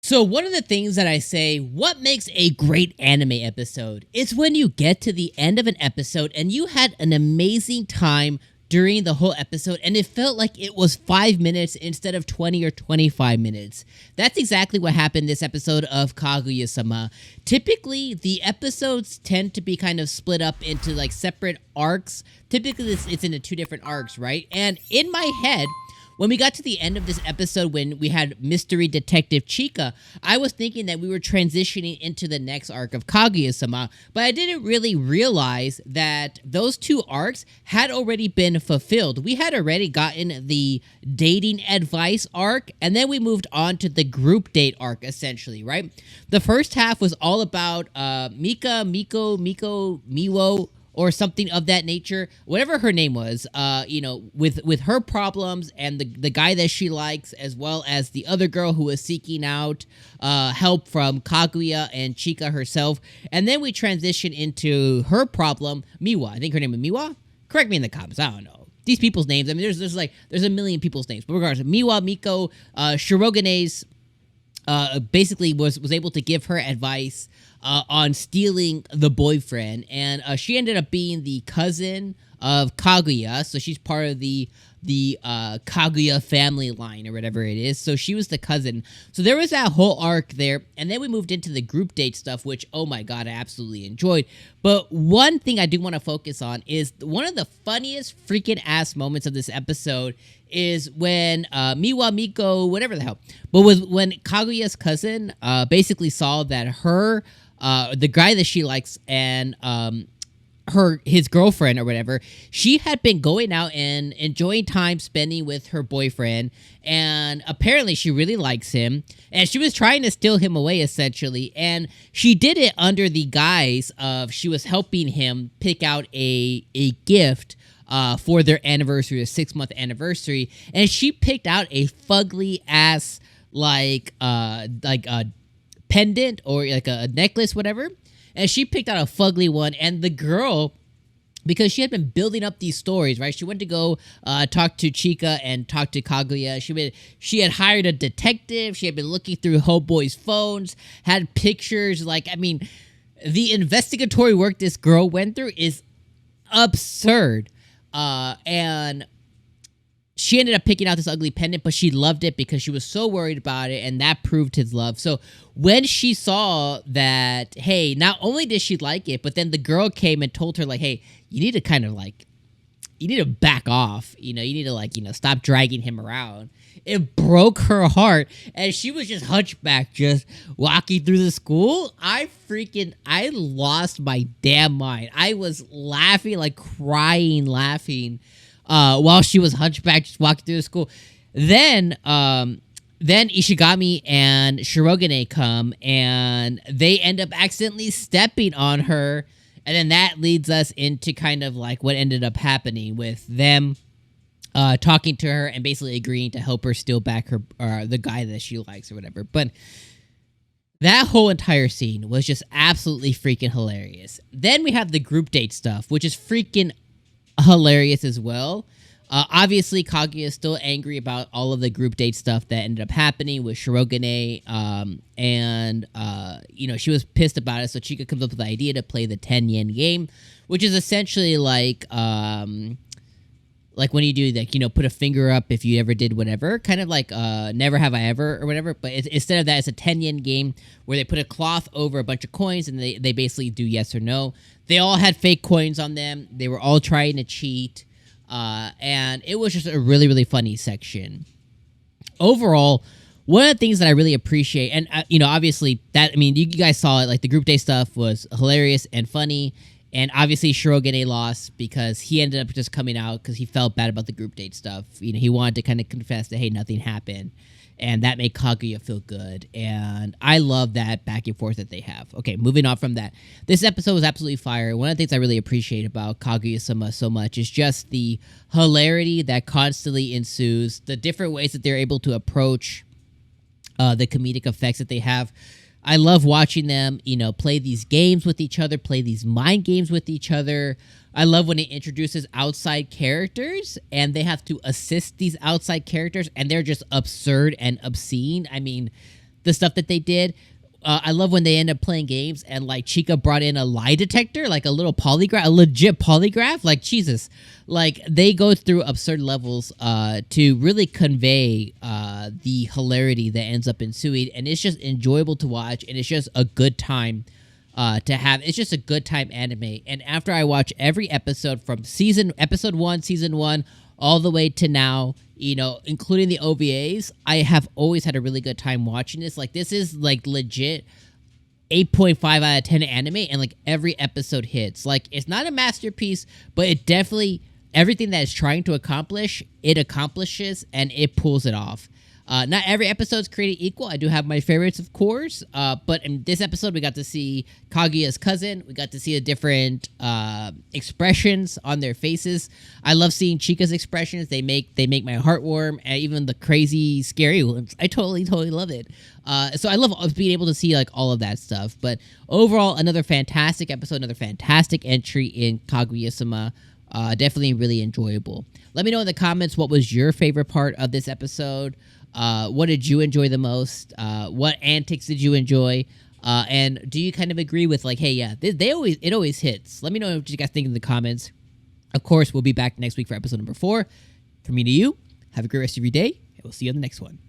So one of the things that I say, what makes a great anime episode? It's when you get to the end of an episode and you had an amazing time during the whole episode and it felt like it was 5 minutes instead of 20 or 25 minutes. That's exactly what happened this episode of Kaguya-sama. Typically, the episodes tend to be kind of split up into like separate arcs. Typically, it's into 2 different arcs, right? And in my head, when we got to the end of this episode, when we had Mystery Detective Chika, I was thinking that we were transitioning into the next arc of Kaguya-sama, but I didn't really realize that those 2 arcs had already been fulfilled. We had already gotten the dating advice arc, and then we moved on to the group date arc, essentially, right? The first half was all about Miko, Miwo, or something of that nature, whatever her name was, with her problems and the guy that she likes, as well as the other girl who was seeking out help from Kaguya and Chika herself. And then we transition into her problem, Miwa. I think her name is Miwa? Correct me in the comments, I don't know. These people's names, I mean, there's a million people's names. But regardless, Miwa, Miko, Shirogane's basically was able to give her advice on stealing the boyfriend, and she ended up being the cousin of Kaguya, so she's part of the Kaguya family line or whatever it is. So she was the cousin. So there was that whole arc there, and then we moved into the group date stuff, which, oh my god, I absolutely enjoyed. But one thing I do want to focus on is one of the funniest freaking ass moments of this episode is when Miwa, Miko, whatever the hell, but was when Kaguya's cousin basically saw that her the guy that she likes and his girlfriend or whatever, she had been going out and enjoying time spending with her boyfriend, and apparently she really likes him, and she was trying to steal him away, essentially, and she did it under the guise of she was helping him pick out a gift for their anniversary, their 6-month anniversary, and she picked out a fugly ass like a pendant or like a necklace, whatever. And she picked out a fugly one, and the girl, because she had been building up these stories, right? She went to go talk to Chika and talk to Kaguya. She had hired a detective. She had been looking through Homeboy's phones, had pictures. Like, I mean, the investigatory work this girl went through is absurd. And she ended up picking out this ugly pendant, but she loved it because she was so worried about it, and that proved his love. So when she saw that, hey, not only did she like it, but then the girl came and told her, like, hey, you need to kind of like, you need to back off, you need to like, stop dragging him around. It broke her heart, and she was just hunchback, just walking through the school. I lost my damn mind. I was laughing, like crying, laughing, while she was hunchback, just walking through the school. Then Ishigami and Shirogane come, and they end up accidentally stepping on her, and then that leads us into kind of like what ended up happening with them talking to her and basically agreeing to help her steal back her the guy that she likes or whatever. But that whole entire scene was just absolutely freaking hilarious. Then we have the group date stuff, which is freaking hilarious as well. Obviously, Kaguya is still angry about all of the group date stuff that ended up happening with Shirogane, and she was pissed about it, so Chika comes up with the idea to play the 10 yen game, which is essentially like when you do, like, put a finger up if you ever did whatever, kind of like Never Have I Ever or whatever, but instead of that, it's a 10 yen game where they put a cloth over a bunch of coins, and they basically do yes or no. They all had fake coins on them. They were all trying to cheat. And it was just a really, really funny section. Overall, one of the things that I really appreciate, and, obviously, you guys saw it, like, the group day stuff was hilarious and funny, and obviously Shirogane lost because he ended up just coming out because he felt bad about the group date stuff. He wanted to kind of confess that, hey, nothing happened. And that made Kaguya feel good. And I love that back and forth that they have. Okay, moving on from that. This episode was absolutely fire. One of the things I really appreciate about Kaguya-sama so much is just the hilarity that constantly ensues, the different ways that they're able to approach the comedic effects that they have. I love watching them, play these games with each other, play these mind games with each other. I love when it introduces outside characters and they have to assist these outside characters, and they're just absurd and obscene. I mean, the stuff that they did. I love when they end up playing games and like Chika brought in a lie detector, like a little polygraph, a legit polygraph. Like Jesus, like they go through absurd levels to really convey the hilarity that ends up ensuing, and it's just enjoyable to watch, and it's just a good time to have. It's just a good time anime. And after I watch every episode from episode 1, season 1, all the way to now, you know, including the OVAs, I have always had a really good time watching this. Like, this is like legit 8.5 out of 10 anime, and like every episode hits. Like, it's not a masterpiece, but it definitely, everything that it's trying to accomplish, it accomplishes, and it pulls it off. Not every episode is created equal. I do have my favorites, of course. But in this episode, we got to see Kaguya's cousin. We got to see the different expressions on their faces. I love seeing Chika's expressions. They make my heart warm. And even the crazy, scary ones. I totally love it. So I love being able to see like all of that stuff. But overall, another fantastic episode, another fantastic entry in Kaguya-sama. Definitely really enjoyable. Let me know in the comments what was your favorite part of this episode. What did you enjoy the most? What antics did you enjoy? And do you kind of agree with like, hey, yeah, it always hits? Let me know what you guys think in the comments. Of course, we'll be back next week for episode number 4. From me to you, have a great rest of your day, and we'll see you on the next one.